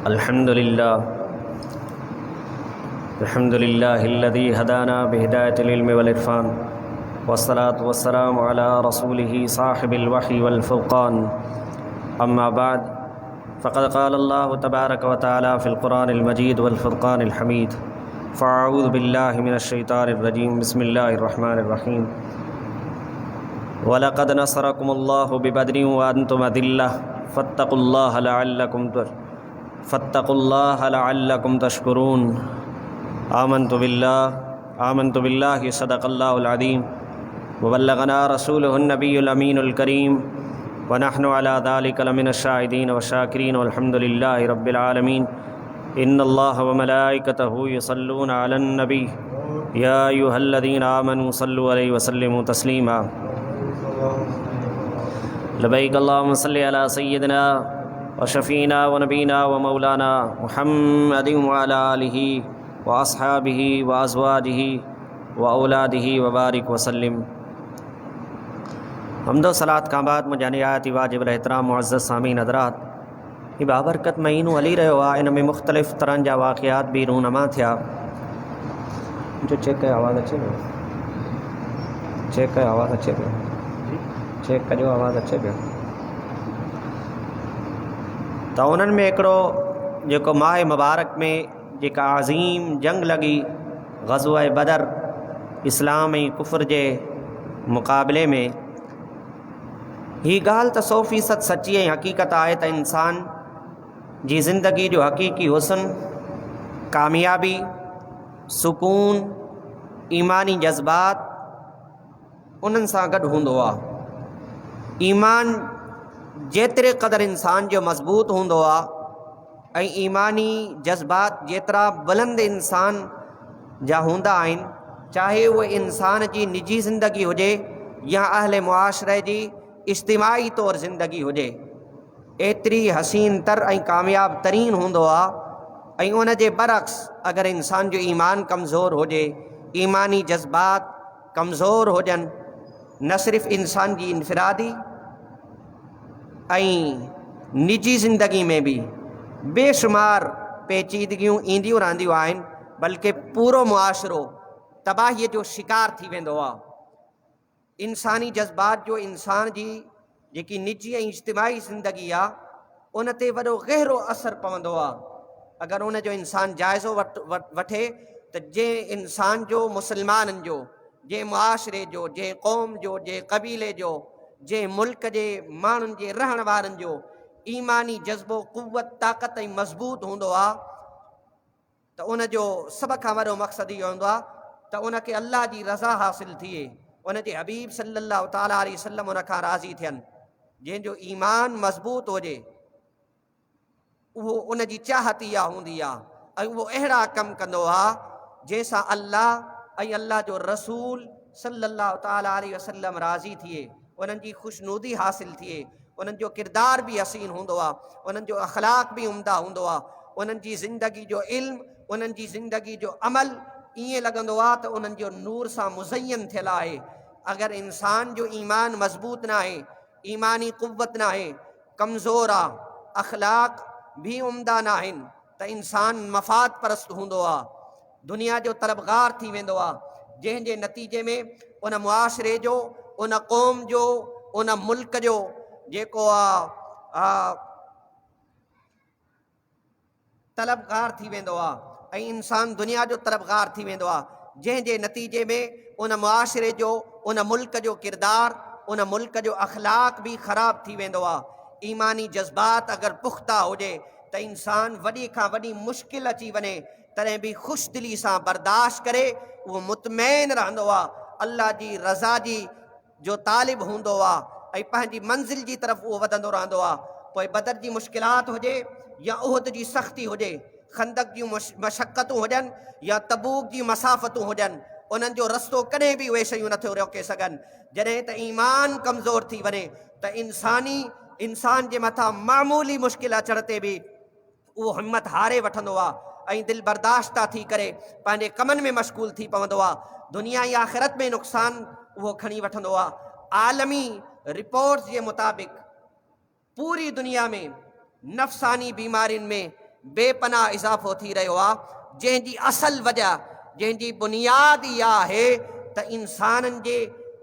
अल्हम्दुलिल्लाहिल्लज़ी हदाना बिहिदायतिल इल्मि वल इरफ़ान वस्सलातु वस्सलामु अला रसूलिही साहिबिल वही वल फ़ुरक़ान अम्मा बाद फ़क़द क़ाल अल्लाहु तबारक व तआला फ़िल क़ुरानिल मजीद वल फ़ुरक़ानिल हमीद फ़अऊज़ु बिल्लाहि मिनश शैतानिर रजीम बिस्मिल्लाहिर रहमानिर रहीम वलक़द नसरकुमुल्लाहु बिबदरिन व अंतुम अदिल्लह फ़त्तक़ुल्लाह लअल्लकुम तशकुरून। आमन्तु बिल्लाहि सदक़ल्लाहुल अज़ीम व बल्लगना रसूलुहुन नबियुल अमीनुल करीम व नहनु अला ज़ालिका लमिनश शाहिदीन व शाकिरीन वल्हम्दुलिल्लाहि रब्बिल आलमीन। इन्नल्लाह व मलाइकतहु युसल्लूना अलन नबी या अय्युहल्लज़ीना आमनू सल्लु अलैहि व सल्लिमू तस्लीमा। लबैक अल्लाहुम्मा सल्लि अला सय्यिदिना व शफ़ीना व नबीना व मौलाना मुहम्मदिन व अला आलिहि व अस्हाबिहि व अज़वाजिहि व औलादिहि व बारिक व सल्लिम। हम्दो सलात का बाद मुझे निहायती वाजिब एहतराम मुअज़्ज़ज़ सामीन हज़रात, ही बाबरकत महीनों हली रहियो आहे। इन में मुख़्तलिफ़ तरह जा वाक़ियात भी रूनमा थिया। जो चेक कयो आवाज़ अचे पियो, चेक कयो आवाज़ अचे पियो, चेक कजो आवाज़ अचे पियो। तो उन्हनि में हिकिड़ो जेको माह मुबारक में जेका अज़ीम जंग लगी ग़ज़वा बदर, इस्लाम ऐं कुफ़र जे मुक़ाबले में, ही ॻाल्हि त 100% सची ऐं हक़ीक़त आहे त इंसान जी ज़िंदगी जो हक़ीक़ी हुस्न, कामयाबी, सुकून, ईमानी जज़्बात उन्हनि सां गॾु हूंदो आहे। ईमान जेतिरे क़दर इंसान जो मज़बूत हूंदो आहे ऐं ईमानी जज़्बात जेतिरा बुलंद इंसान जा हूंदा आहिनि, चाहे उहे इंसान जी निजी ज़िंदगी हुजे या अहले मुआशरे जी इज्तिमाई तौर ज़िंदगी हुजे, एतिरी हसीन तर ऐं कामयाब तरीन हूंदो आहे। ऐं उन जे बरअक्स अगरि इंसान जो ईमान कमज़ोर हुजे, ईमानी जज़्बात कमज़ोर हुजनि, न सिर्फ़ इंसान जी इनफ़िरादी ऐं निजी ज़िंदगी में भी बेशुमार पेचीदगियूं ईंदियूं रहंदियूं आहिनि, बल्कि पूरो मुआशरो तबाहीअ जो शिकार थी वेंदो आहे। इंसानी जज़्बात जो इंसान जी जेकी निजी ऐं इज्तिमाई ज़िंदगी आहे, उन ते वॾो गहरो असरु पवंदो आहे। अगरि उन जो इंसान जाइज़ो वठे त जंहिं इंसान जो, मुसलमाननि जो, जंहिं मुआशरे जो, जंहिं क़ौम जो, जंहिं क़बीले जो, जंहिं मुल्क जे माण्हुनि जे रहण वारनि जो ईमानी जज़्बो, क़ुव्वत, ताक़त ऐं मज़बूत हूंदो आहे, त उन जो सभ खां वॾो मक़सदु इहो हूंदो आहे त उनखे अल्लाह जी रज़ा हासिलु थिए, उन जे हबीब सल्लल्लाहु तआला अलैहि वसल्लम उन खां राज़ी थियनि। जंहिंजो ईमान मज़बूत हुजे, उहो उन जी चाहत इहा हूंदी आहे ऐं उहो अहिड़ा कमु कंदो आहे जंहिंसां अल्लाह ऐं अल्लाह जो रसूल सल्लल्लाहु तआला अलैहि वसल्लम राज़ी थिए, उन्हनि जी ख़ुशनूदी हासिलु थिए। उन्हनि जो किरदार बि हसीन हूंदो आहे, उन्हनि जो अख़लाक़ बि उम्दा हूंदो आहे, उन्हनि जी ज़िंदगी जो इल्मु, उन्हनि जी ज़िंदगी जो अमल ईअं लॻंदो आहे त उन्हनि जो नूर सां मुज़यन थियलु आहे। अगरि इंसान जो ईमान मज़बूत न आहे, ईमानी क़ुव्वत न आहे, कमज़ोर आहे, अख़लाक़ भी उम्दा न आहिनि, त इंसान मफ़ाद परस्त हूंदो आहे, दुनिया जो तलबगार थी वेंदो आहे, जंहिंजे नतीजे में उन मुआशरे जो, उन क़ौम जो, उन मुल्क जो जेको आहे तलबगार थी वेंदो आहे ऐं इंसान दुनिया जो तलबगार थी वेंदो आहे, जंहिंजे नतीजे में उन मुआशरे जो, उन मुल्क जो किरदार, उन मुल्क जो अख़लाक़ बि ख़राब थी वेंदो आहे। ईमानी जज़्बात अगरि पुख्ता हुजे त इंसान वॾी खां वॾी मुश्किल अची वञे तॾहिं बि ख़ुशदिली सां बर्दाश्त करे उहो मुतमैन रहंदो आहे, अल्लाह जी रज़ा जी जो तालिब हूंदो आहे ऐं पंहिंजी मंज़िल जी तरफ़ उहो वधंदो रहंदो आहे। पोइ बदर जी मुश्किलात हुजे या उहद जी सख़्ती हुजे, खंदक जूं मशक़तूं हुजनि या तबूक जी मसाफ़तूं हुजनि, उन्हनि जो रस्तो कॾहिं बि उहे शयूं नथियूं रोके सघनि। जॾहिं त ईमान कमज़ोर थी वञे त इंसान जे मथां मामूली मुश्किल अचण ते बि उहो हिम्मत हारे वठंदो आहे ऐं दिलि बर्दाश्ता थी करे पंहिंजे कमनि में मशगूल थी पवंदो आहे। दुनिया या आख़िरत में नुक़सान उहो खणी वठंदो आहे। आलमी रिपोर्ट्स जे मुताबिक़ पूरी दुनिया में नफ़सानी बीमारियुनि में बेपनाह इज़ाफ़ो थी रहियो आहे, जंहिंजी असल वजह, जंहिंजी बुनियाद इहा आहे त इंसाननि जे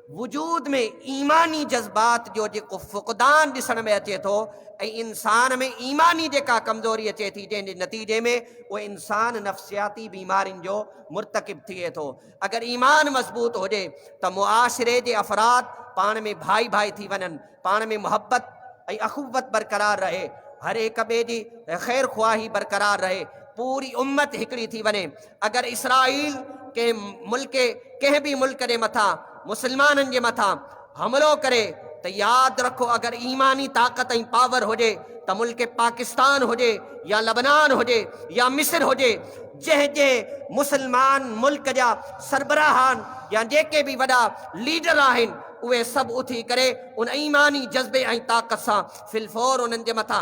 वजूद में ईमानी जज़्बात जो जेको फ़ुक़दान ॾिसण में अचे थो ऐं इंसान में ईमानी जेका कमज़ोरी अचे थी, जंहिंजे नतीजे में उहो इंसान नफ़्सियाती बीमारियुनि जो मुर्तकिब थिए थो। अगरि ईमान मज़बूत हुजे त मुआशिरे जे अफ़राद पाण में भाई भाई थी वञनि, पाण में मुहबत ऐं अख़ुवत बरक़रार रहे, हर हिक ॿिए जी ख़ैर ख़्वाही बरक़रार रहे, पूरी उम्मत हिकिड़ी थी वञे। अगरि इसराईल कंहिं मुल्क, कंहिं बि मुल्क जे मथां, मुस्लमाननि जे मथां हमिलो करे त यादि रखो, अगरि ईमानी ताक़त ऐं पावर हुजे त मुल्क पाकिस्तान हुजे या लबनान हुजे या मिस्र हुजे, जंहिं जंहिं मुस्लमान मुल्क जा सरबराहान या जेके बि वॾा लीडर आहिनि, उहे सभु उथी करे उन ईमानी जज़्बे ऐं ताक़त सां फिलफौर उन्हनि जे मथां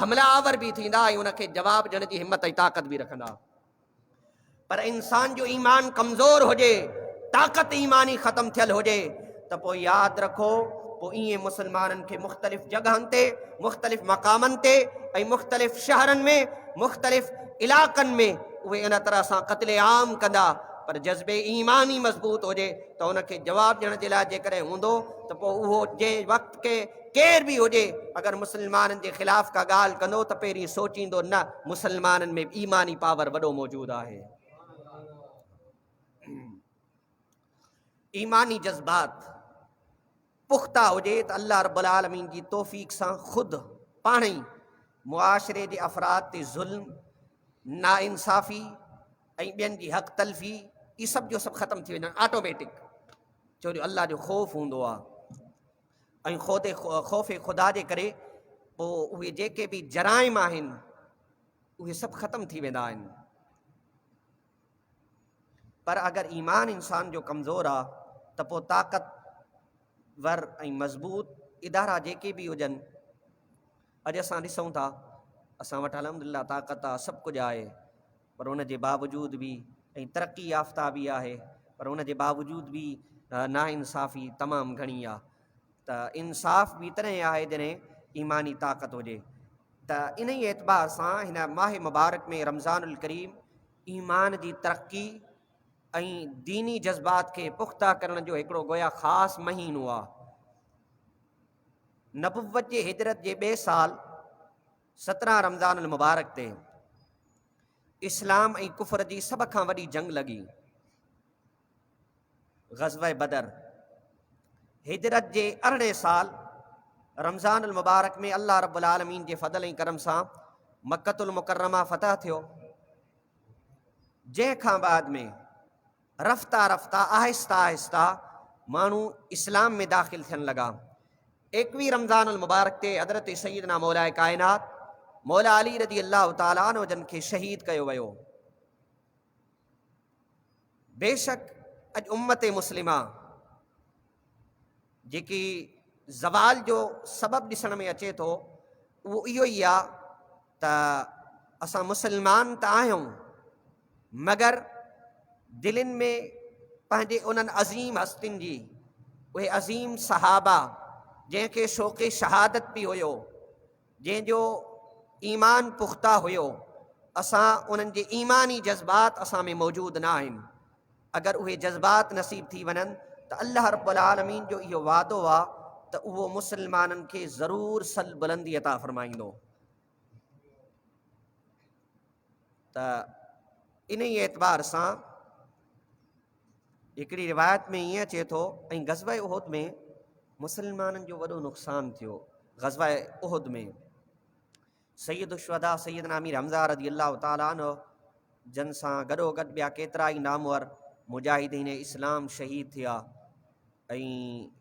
हमलावर बि थींदा ऐं उनखे जवाबु ॾियण जी हिमत ऐं ताक़त बि रखंदा। पर इंसान जो ईमान कमज़ोर हुजे, ताक़त ईमानी ख़तमु थियल हुजे त पोइ यादि रखो, पोइ ईअं मुस्लमाननि खे मुख़्तलिफ़ जॻहनि ते, मुख़्तलिफ़ मक़ामनि ते ऐं मुख़्तलिफ़ शहरनि में, मुख़्तलिफ़ इलाक़नि में उहे इन तरह सां क़त्ले आम कंदा। पर जज़्बे ईमानी मज़बूत हुजे त उनखे जवाबु ॾियण जे लाइ जेकॾहिं हूंदो त पोइ उहो जंहिं वक़्तु के केर बि हुजे, अगरि मुस्लमाननि जे ख़िलाफ़ का ॻाल्हि कंदो त पहिरीं सोचींदो न मुस्लमाननि में ईमानी पावर वॾो मौजूदु आहे। ईमानी जज़्बात पुख्ता हुजे त अल्लाह रब्बुल आलमीन जी तौफ़ीक़ सां ख़ुदि पाण ई मुआशिरे जे अफ़राद ते ज़ुल्म, नाइंसाफ़ी ऐं ॿियनि जी हक़ तलफ़ी, इहे सभु जो सभु ख़तमु थी वञनि ऑटोमेटिक। छो जो अल्लाह जो ख़ौफ़ हूंदो आहे ऐं ख़ौफ़ ख़ुदा जे करे पोइ उहे जेके बि जराइम आहिनि उहे सभु ख़तमु थी वेंदा आहिनि। पर अगरि ईमान इंसान जो कमज़ोर आहे त पोइ ताक़तवर ऐं मज़बूत इदारा जेके बि हुजनि, अॼु असां ॾिसूं था असां वटि अल्हम्दुलिल्लाह ताक़त आहे, सभु कुझु आहे, पर उन जे बावजूद बि ऐं तरक़ी याफ़्ता बि आहे, पर उन जे बावजूद बि नाइंसाफ़ी तमामु घणी आहे। त इंसाफ़ बि तॾहिं आहे जॾहिं ईमानी ताक़त हुजे। त इन ई एतबार सां हिन माह मुबारक में रमज़ानुल करीम ईमान जी तरक़ी ऐं दीनी जज़्बात खे पुख्ता करण जो हिकिड़ो गोया ख़ासि महीनो आहे। नबुव्वत जे हिजरत जे ॿिए साल 17 रमज़ानुल मुबारक ते इस्लाम ऐं कुफ़र जी सभ खां वॾी जंग लॻी, ग़ज़वा बदर। हिजरत जे 18 साल रमज़ानुल मुबारक में अल्लाह रब्बुल आलमीन जे फ़ज़ल ऐं करम सां मक्कतुल मुकर्रमा फ़तह थियो, जंहिंखां बाद में रफ़्ता रफ़्ता आहिस्ता आहिस्ता माण्हू इस्लाम में दाख़िल थियण लॻा। 21 रमज़ानुल मुबारक ते हज़रत सैयदना मौला कायनात मौला अली रज़ी अल्लाह ताला अन्हु जन खे शहीद कयो वियो। बेशक अॼु उम्मत मुस्लिमा जेकी ज़वाल जो सबबु ॾिसण में अचे थो उहो इहो ई आहे त असां मुस्लमान त आहियूं, मगर दिलनि में पंहिंजे उन्हनि अज़ीम हस्तियुनि जी, उहे अज़ीम सहाबा जंहिंखे शौक़े शहादत बि हुयो, जंहिंजो ईमान पुख्ता हुयो, असां उन्हनि जे ईमानी जज़्बात असां में मौजूदु न आहिनि। अगरि उहे जज़्बात नसीब थी वञनि त अल्लाह रब्बुल आलमीन जो इहो वादो आहे त उहो मुस्लमाननि खे ज़रूरु सल बुलंदी अता फ़रमाईंदो। त इन ई एतबार सां हिकिड़ी रिवायत में ईअं अचे थो, ऐं ग़ज़वा उहुद में मुस्लमाननि जो वॾो नुक़सानु थियो। ग़ज़वा उहुद में सैयद शुहदा सैयदना अमीर हमज़ा रज़ी अल्लाह ताला अन्हु जन सां गॾोगॾु ॿिया केतिरा ई नामवर मुजाहिदीन इस्लाम शहीद थिया ऐं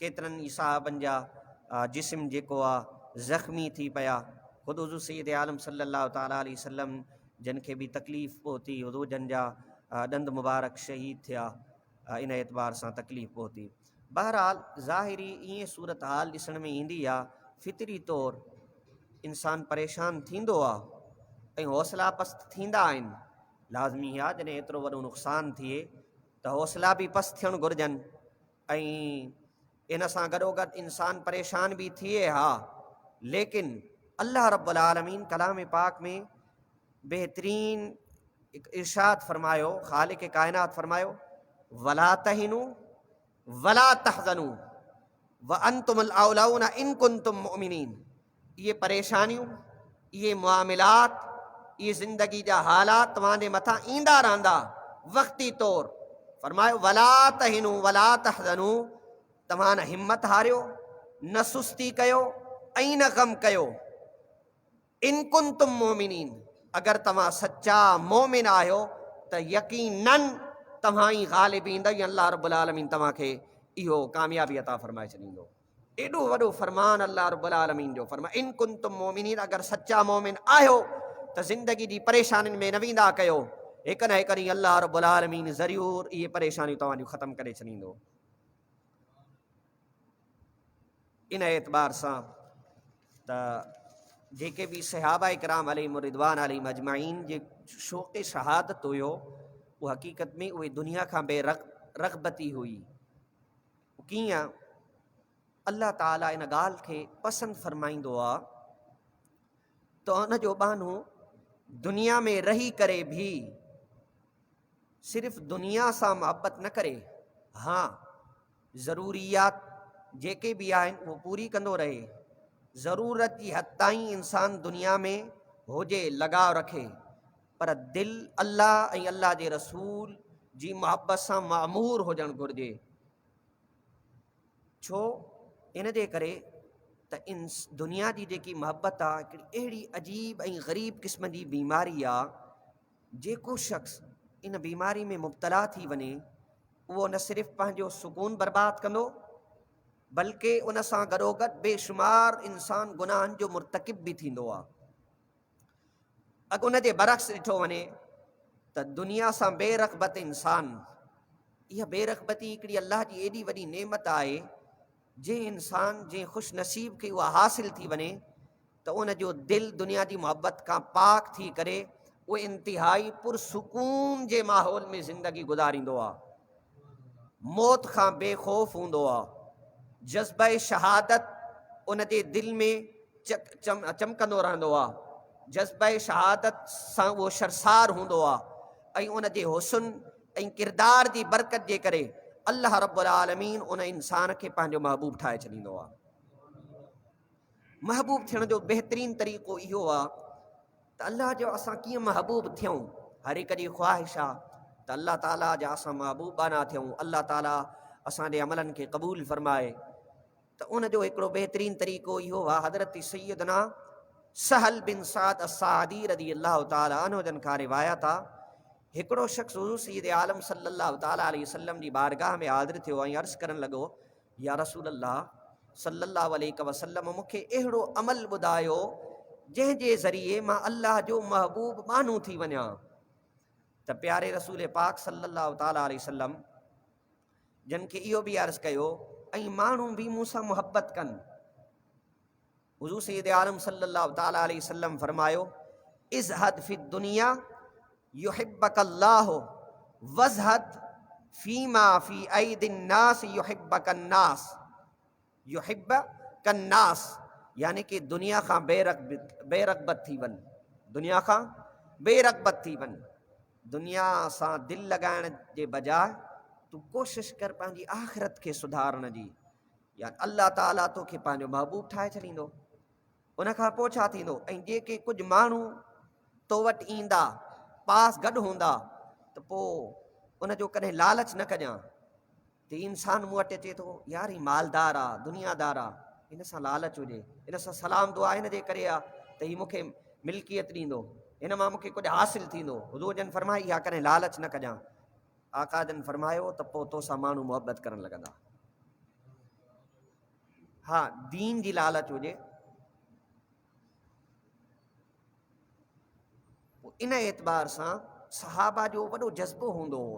केतिरनि ई साहबनि जा जिस्म जेको आहे ज़ख़्मी थी पिया। ख़ुदि हुज़ूर सैयद आलम सल्लल्लाहु ताला अलैहि वसल्लम जिन खे बि तकलीफ़ पहुती, हुज़ूर जन जा ॾंद मुबारक शहीद थिया, इन एतबार सां तकलीफ़ पहुती। बहरहाल ज़ाहिरी ईअं सूरत हाल ॾिसण में ईंदी आहे, फितरी तौरु इंसानु परेशान थींदो आहे ऐं हौसला पस्त थींदा आहिनि। लाज़मी आहे जॾहिं एतिरो वॾो नुक़सानु थिए त हौसला बि पस्त थियणु घुरिजनि ऐं इन सां गॾोगॾु इंसानु परेशान बि थिए, हा, लेकिन अल्लाह रब्बुल आलमीन कलाम पाक में बेहतरीन इरशाद फरमायो, खालिक कायनात फरमायो, वला तहिनु वला तहज़नु व अंतुमुल औलाउना इन कुंतुम मुमिनीन। ये परेशानियों, ये मामलात, ये ज़िंदगी जा हालात तव्हांजे मथां ईंदा रहंदा वक्ती तौर। फरमायो वला तहिनु वला तहज़नु, तव्हां न हिम्मत हारियो, न सुस्ती कयो ऐं न गम कयो। इन कुंतुम मोमिनीन, अगर तव्हां सच्चा मोमिन आहियो त यकीनन तव्हां ई ग़ालिब ईंदव, अल्लाह रब्बुल आलमीन तव्हांखे इहो कामयाबी अता फरमाए छॾींदो। एॾो वॾो फरमान अल्लाह रब्बुल आलमीन जो फरमा, इन कुंतुम मोमिनीन, अगर सच्चा मोमिन आहियो त ज़िंदगी जी परेशानियुनि में न वेंदा कयो, हिक न हिक ॾींहुं अल्लाह रब्बुल आलमीन ज़रूर इहे परेशानियूं तव्हांजूं ख़तमु करे छॾींदो। इन एतबार सां त जेके भी सहाबा इकराम अलैहिम रिदवान अलैहिम अजमाइन जे शौक़ शहादत हुयो, वो हक़ीक़त में उहे दुनिया खां बेरग़बती हुई। कीअं? अल्लाह ताला इन ॻाल्हि खे पसंदि फरमाईंदो आहे त उन जो बानो दुनिया में रही करे भी सिर्फ़ दुनिया सां मोहब्बत न करे, हाँ ज़रूरियात जेके भी आहिनि उहो पूरी कंदो रहे, ज़रूरत जी हद ताईं इंसान दुनिया में हुजे, लगाव रखे, पर दिल अल्लाह ऐं अल्लाह जे रसूल जी मोहब्बत सां मामूर हुजणु घुरिजे। छो? इन जे करे त इन दुनिया जी जेकी मोहब्बत आहे हिकिड़ी अहिड़ी अजीब ऐं ग़रीब क़िस्म जी बीमारी आहे, जेको शख़्स इन बीमारी में मुब्तला थी वञे, उहो न सिर्फ़ु पंहिंजो सुकून बर्बाद कंदो, बल्कि उन सां गॾोगॾु बेशुमार इंसान गुनाहनि जो मुर्तकिब भी थींदो आहे। अॻु उन जे बरक्स ॾिठो वञे त दुनिया सां बेरग़बत इंसान, इहा बेरग़बती हिकिड़ी अल्लाह जी एॾी वॾी नेमत आहे, जंहिं इंसान जंहिं ख़ुशि नसीब खे उहा हासिल थी वञे त उन जो दिलि दुनिया जी मोहब्बत खां पाक थी करे उहो इंतिहाई पुरसुकून जे माहौल में ज़िंदगी गुज़ारींदो आहे, मौत खां बेखौफ़ हूंदो आहे, जज़्बा शहादत उन जे दिलि में चमकंदो रहंदो आहे, जज़्बा शहादत सां उहो शर्सार हूंदो आहे, ऐं उन जे हुस्न ऐं किरदार जी बरकत जे करे अल्लाह रब्बुल आलमीन उन इंसान खे पंहिंजो महबूब ठाहे छॾींदो आहे। महबूब थियण जो बहितरीन तरीक़ो इहो आहे त अल्लाह जो असां कीअं महबूब थियूं। हर हिक जी ख़्वाहिश आहे त अल्लाह ताला जा असां महबूबाना थियूं, अल्लाह ताला असांजे अमलनि खे क़बूल फरमाए। त उन जो हिकिड़ो बहितरीन तरीक़ो इहो आहे, हज़रत सैयदना सहल बिन साद अस्सादी रज़ी अल्लाह ताला अन्हु जन खां रिवायत आहे, हिकिड़ो शख़्स हुज़ूर सैयद आलम सल्लल्लाहु ताला अलैहि वसल्लम जी बारगाह में हाज़िर थियो ऐं अर्ज़ु करणु लॻो, या रसूल अल्लाह सल्लल्लाहु अलैहि वसल्लम, मूंखे अहिड़ो अमल ॿुधायो जंहिंजे ज़रिए मां अल्लाह जो महबूब मानू थी वञा। त प्यारे रसूल पाक सल्लल्लाहु ताला अलैहि वसल्लम जन खे इहो बि अर्ज़ु कयो ऐं माण्हू बि मूंसां मुहबत कनि। हुज़ूर सैयद आलम सल्लल्लाहु ताला अलैहि वसल्लम फरमायो, इज़हद फी दुनिया युहिब्बकल्लाहु वज़हद फीमा फी ऐदिन नास युहिब्बकन्नास। युहिब्बकन्नास यानी कि दुनिया खां बेरग़बत थी वञ, दुनिया खां बेरग़बत थी वञ, दुनिया सां दिलि लॻाइण जे बजाए तूं कोशिशि कर पंहिंजी आख़िरत खे सुधारण जी, या अल्लाह ताला तोखे पंहिंजो महबूब ठाहे छॾींदो। उन खां पोइ छा थींदो? ऐं जेके कुझु माण्हू तो वटि ईंदा, पास गॾु हूंदा, त पोइ उन जो कॾहिं लालच न कजां। त इंसान मूं वटि अचे थो, यार ही मालदार आहे, दुनियादार आहे, इन सां लालच हुजे, इन सां सलाम दुआ इन जे करे आहे त हीउ मूंखे मिल्कियत ॾींदो, हिन मां मूंखे कुझु हासिल थींदो। हुज़ूर जन फरमाई, इहा कॾहिं लालच न कजां। आका जन फरमायो त पोइ तोसां माण्हू मुहबत करणु लॻंदा। हा, दीन जी लालच हुजे। इन एतबार सां सहाबा जो वॾो जज़्बो हूंदो हो।